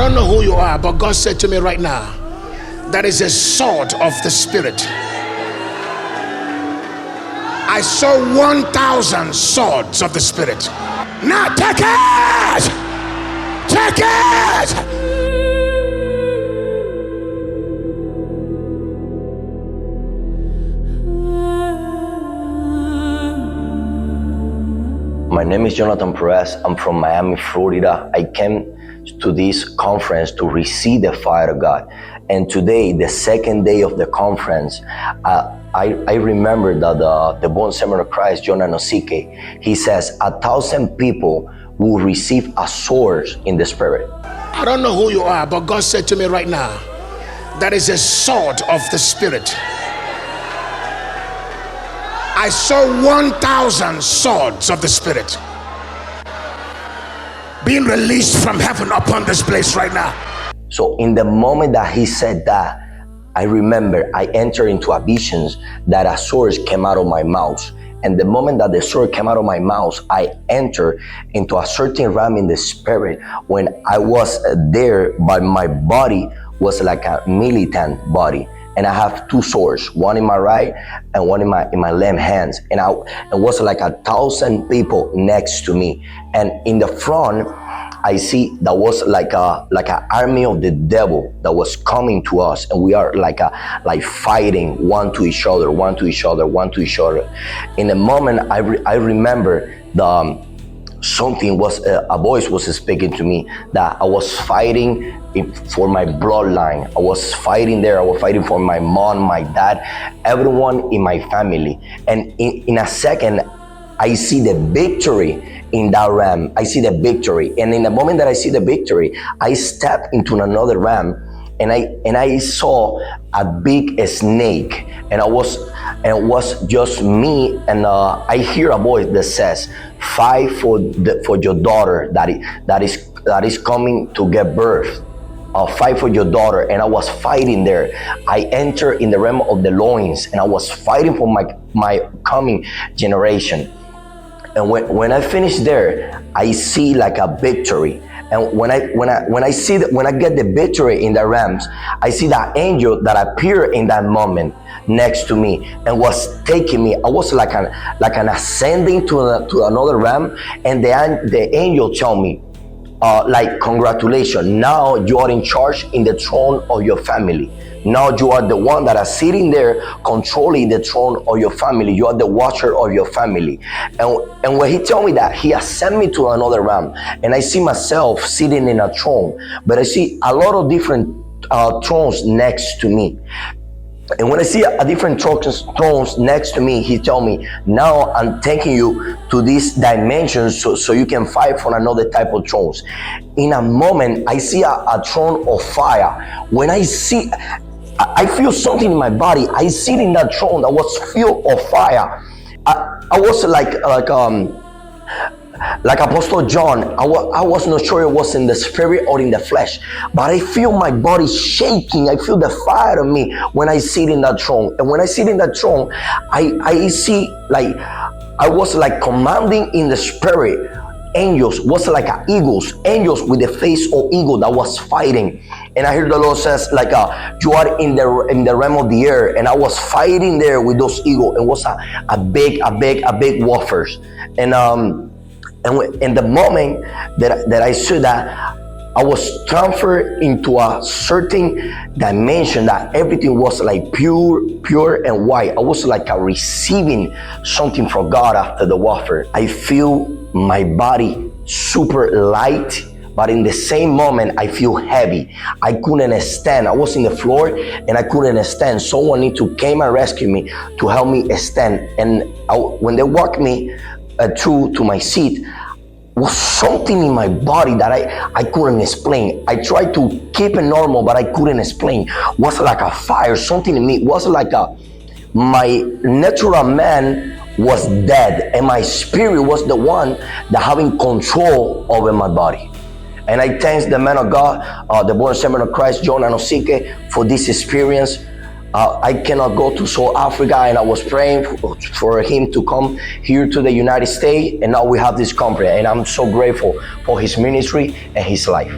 don't know who you are, but God said to me right now, that is a sword of the Spirit. I saw 1,000 swords of the Spirit. Now take it! Take it! My name is Jonathan Perez. I'm from Miami, Florida. I came to this conference to receive the fire of God. And today, the second day of the conference, I remember that the born servant of Christ, John Anosike, he says, 1,000 people will receive a sword in the Spirit. I don't know who you are, but God said to me right now, that is a sword of the Spirit. I saw 1,000 swords of the Spirit being released from heaven upon this place right now. So in the moment that he said that, I remember I entered into a vision that a sword came out of my mouth. And the moment that the sword came out of my mouth, I entered into a certain realm in the Spirit. When I was there, but my body was like a militant body. And I have two swords, one in my right and one in my left hands. And it was like 1,000 people next to me. And in the front, I see that was like an army of the devil that was coming to us, and we are like fighting one to each other. In a moment, I remember something was a voice was speaking to me that I was fighting for my bloodline. I was fighting there. I was fighting for my mom, my dad, everyone in my family. And in a second, I see the victory in that realm. I see the victory. And in the moment that I see the victory, I step into another realm, and I saw a big snake, and it was just me, and I hear a voice that says, fight for your daughter that is coming to give birth. Fight for your daughter. And I was fighting there. I entered in the realm of the loins, and I was fighting for my coming generation. And when I finish there, I see like a victory. And when I get the victory in the realms, I see that angel that appeared in that moment next to me and was taking me. I was like an ascending to another realm, and the angel told me, like, congratulations, now you are in charge in the throne of your family. Now you are the one that is sitting there controlling the throne of your family. You are the watcher of your family. And when he told me that, he has sent me to another realm, and I see myself sitting in a throne, but I see a lot of different thrones next to me. And when I see a different thrones next to me, he told me, now I'm taking you to these dimensions so you can fight for another type of thrones. In a moment, I see a throne of fire. When I feel something in my body. I sit in that throne that was filled of fire. I was like Apostle John. I was not sure it was in the spirit or in the flesh, but I feel my body shaking. I feel the fire of me when I sit in that throne. And when I sit in that throne, I see, like, I was like commanding in the spirit. Angels was like eagles, angels with the face of eagle that was fighting. And I heard the Lord says, like, you are in the realm of the air, and I was fighting there with those eagles. It was a big warfare. And in the moment that I saw that, I was transferred into a certain dimension that everything was like pure and white. I was like receiving something from God after the warfare. I feel my body super light, but in the same moment, I feel heavy. I couldn't stand. I was in the floor and I couldn't stand. Someone need to came and rescue me to help me stand. And when they walked me through to my seat, was something in my body that I couldn't explain. I tried to keep it normal, but I couldn't explain. It was like a fire, something in me. It was like my natural man was dead, and my spirit was the one that having control over my body. And I thank the man of God, the born servant of Christ, John Anosike, for this experience. I cannot go to South Africa, and I was praying for him to come here to the United States, and now we have this conference, and I'm so grateful for his ministry and his life.